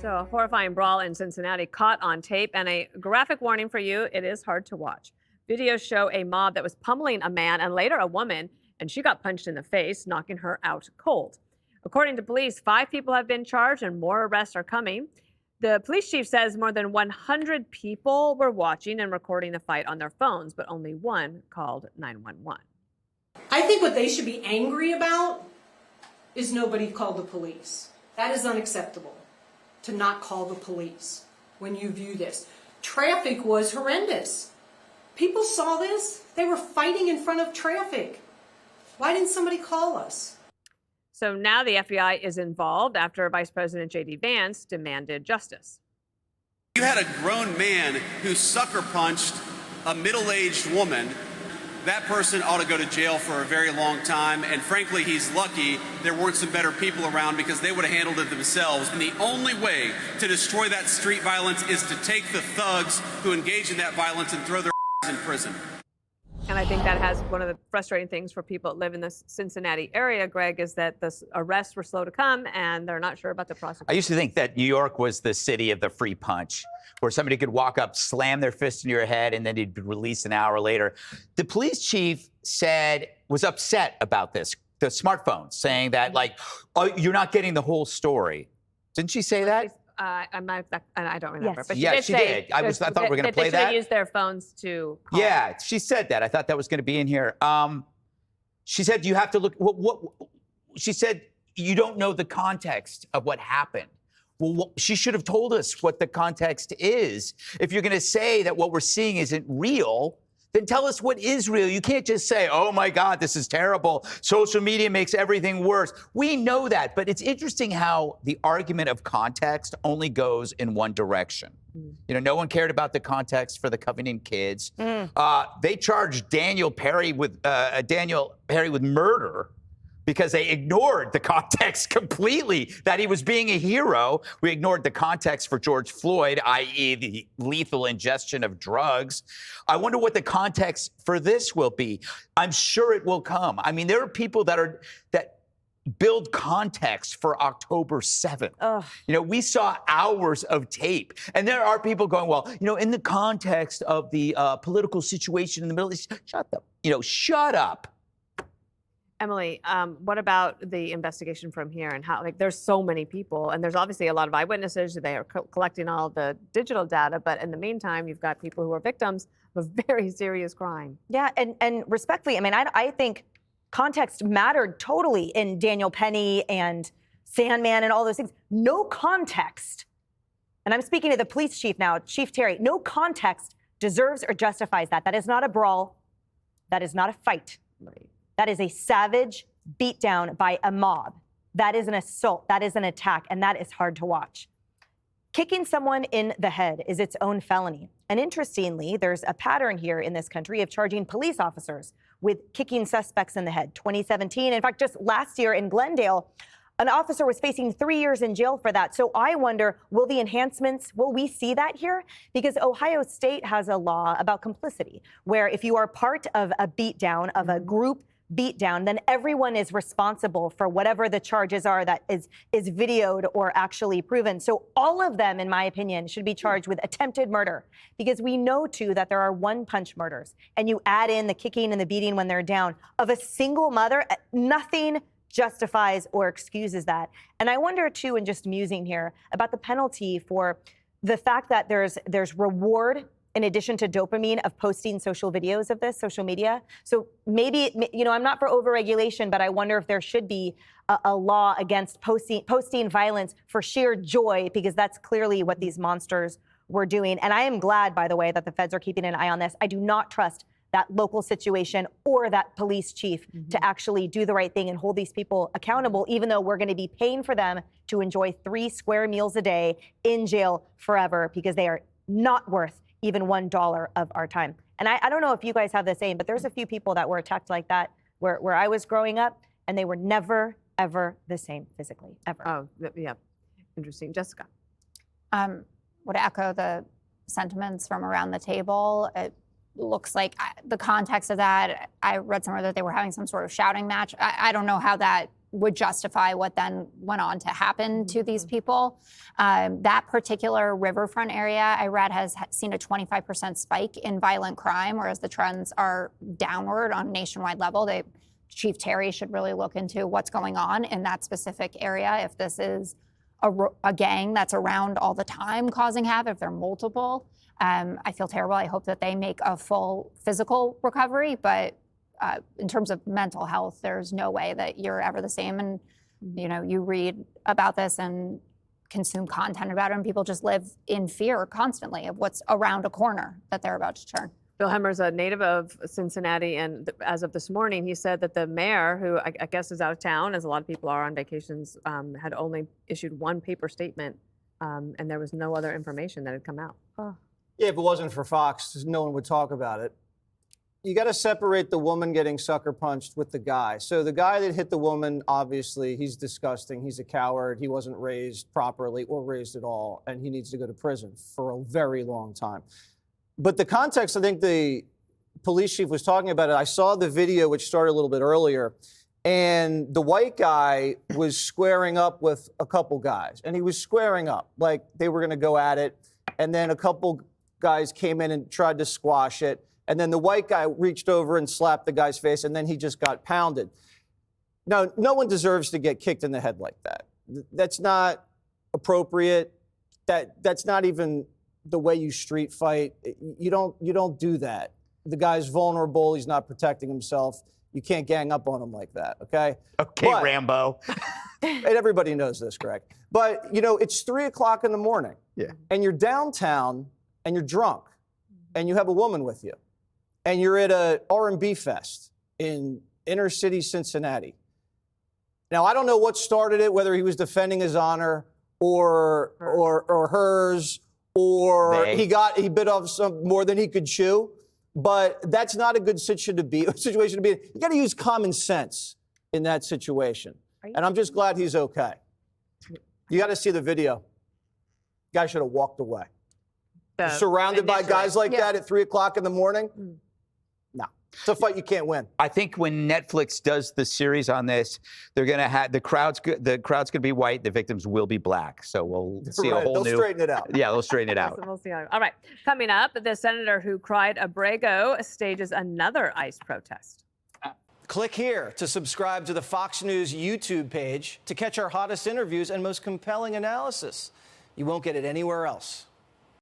So, a horrifying brawl in Cincinnati caught on tape, and a graphic warning for you: it is hard to watch. Videos show a mob that was pummeling a man and later a woman, and she got punched in the face, knocking her out cold. According to police, 5 people have been charged and more arrests are coming. The police chief says more than 100 people were watching and recording the fight on their phones, but only one called 911. I think what they should be angry about is nobody called the police. That is unacceptable, to not call the police when you view this. Traffic was horrendous. People saw this. They were fighting in front of traffic. Why didn't somebody call us? So now the FBI is involved after Vice President J.D. Vance demanded justice. You had a grown man who sucker punched a middle-aged woman. That person ought to go to jail for a very long time, and frankly, he's lucky there weren't some better people around because they would have handled it themselves. And the only way to destroy that street violence is to take the thugs who engage in that violence and throw their in prison. And I think that has one of the frustrating things for people that live in the Cincinnati area, Greg, is that the arrests were slow to come and they're not sure about the prosecution. I used to think that New York was the city of the free punch, where somebody could walk up, slam their fist in your head, and then he'd be released an hour later. The police chief was upset about this, the smartphones, saying that, like, oh, you're not getting the whole story. Didn't she say that? I don't remember. Yes. But Yeah, she did. I thought we were going to play that. They should use their phones to call. Yeah, she said that. I thought that was going to be in here. She said you have to look. She said you don't know the context of what happened. Well, she should have told us what the context is. If you're going to say that what we're seeing isn't real, then tell us what is real. You can't just say, oh, my God, this is terrible. Social media makes everything worse. We know that. But it's interesting how the argument of context only goes in one direction. You know, no one cared about the context for the Covington kids. They charged Daniel Perry with murder because they ignored the context completely, that he was being a hero. We ignored the context for George Floyd, i.e. the lethal ingestion of drugs. I wonder what the context for this will be. I'm sure it will come. I mean, there are people that build context for October 7th. Ugh. You know, we saw hours of tape, and there are people going, well, you know, in the context of the political situation in the Middle East, shut up. You know, shut up. Emily, what about the investigation from here and how, like, there's so many people and there's obviously a lot of eyewitnesses. They are collecting all the digital data, but in the meantime, you've got people who are victims of a very serious crime. Yeah, and respectfully, I mean, I think context mattered totally in Daniel Penny and Sandman and all those things. No context, and I'm speaking to the police chief now, Chief Terry, no context deserves or justifies that. That is not a brawl. That is not a fight. Right. That is a savage beatdown by a mob. That is an assault. That is an attack, and that is hard to watch. Kicking someone in the head is its own felony. And interestingly, there's a pattern here in this country of charging police officers with kicking suspects in the head. 2017, in fact, just last year in Glendale, an officer was facing 3 years in jail for that. So I wonder, will we see that here? Because Ohio State has a law about complicity, where if you are part of a beatdown, of a group beatdown, then everyone is responsible for whatever the charges are that is videoed or actually proven. So all of them, in my opinion, should be charged with attempted murder, because we know, too, that there are one-punch murders, and you add in the kicking and the beating when they're down of a single mother. Nothing justifies or excuses that. And I wonder, too, and just musing here, about the penalty for the fact that there's reward in addition to dopamine of posting social videos of this, social media. So maybe, you know, I'm not for overregulation, but I wonder if there should be a law against posting violence for sheer joy, because that's clearly what these monsters were doing. And I am glad, by the way, that the feds are keeping an eye on this. I do not trust that local situation or that police chief to actually do the right thing and hold these people accountable, even though we're going to be paying for them to enjoy 3 square meals a day in jail forever, because they are not worth even $1 of our time. And I don't know if you guys have the same, but there's a few people that were attacked like that where I was growing up, and they were never, ever the same physically, ever. Oh, yeah. Interesting. Jessica. Would echo the sentiments from around the table. It looks like the context of that, I read somewhere that they were having some sort of shouting match. I don't know how that would justify what then went on to happen to these people. That particular riverfront area, I read, has seen a 25% spike in violent crime, whereas the trends are downward on a nationwide level. Chief Terry should really look into what's going on in that specific area. If this is a gang that's around all the time causing havoc, if they're multiple, I feel terrible. I hope that they make a full physical recovery, but in terms of mental health, there's no way that you're ever the same. And, you read about this and consume content about it, and people just live in fear constantly of what's around a corner that they're about to turn. Bill Hemmer's a native of Cincinnati, and as of this morning, he said that the mayor, who I guess is out of town, as a lot of people are on vacations, had only issued one paper statement, and there was no other information that had come out. Oh. Yeah, if it wasn't for Fox, no one would talk about it. You got to separate the woman getting sucker punched with the guy. So the guy that hit the woman, obviously, he's disgusting. He's a coward. He wasn't raised properly or raised at all, and he needs to go to prison for a very long time. But the context, I think the police chief was talking about it. I saw the video, which started a little bit earlier, and the white guy was squaring up with a couple guys, and he was squaring up like they were going to go at it, and then a couple guys came in and tried to squash it. And then the white guy reached over and slapped the guy's face, and then he just got pounded. Now, no one deserves to get kicked in the head like that. That's not appropriate. That's not even the way you street fight. You don't do that. The guy's vulnerable. He's not protecting himself. You can't gang up on him like that, okay? Okay, but, Rambo. And everybody knows this, Greg. But, it's 3 o'clock in the morning. Yeah. And you're downtown, and you're drunk, and you have a woman with you. And you're at a R&B fest in inner city Cincinnati. Now, I don't know what started it, whether he was defending his honor or hers, or he bit off some more than he could chew. But that's not a good situation to be in. You got to use common sense in that situation. And I'm just glad he's okay. You got to see the video. Guy should have walked away. Surrounded by guys like that at 3 o'clock in the morning. No, it's a fight you can't win. I think when Netflix does the series on this, they're going to have the crowd's going to be white, the victims will be black. So we'll see a whole new. They'll straighten it out. Yeah, they'll straighten it out. We'll see. All right, coming up, the senator who cried Abrego stages another ICE protest. Click here to subscribe to the Fox News YouTube page to catch our hottest interviews and most compelling analysis. You won't get it anywhere else.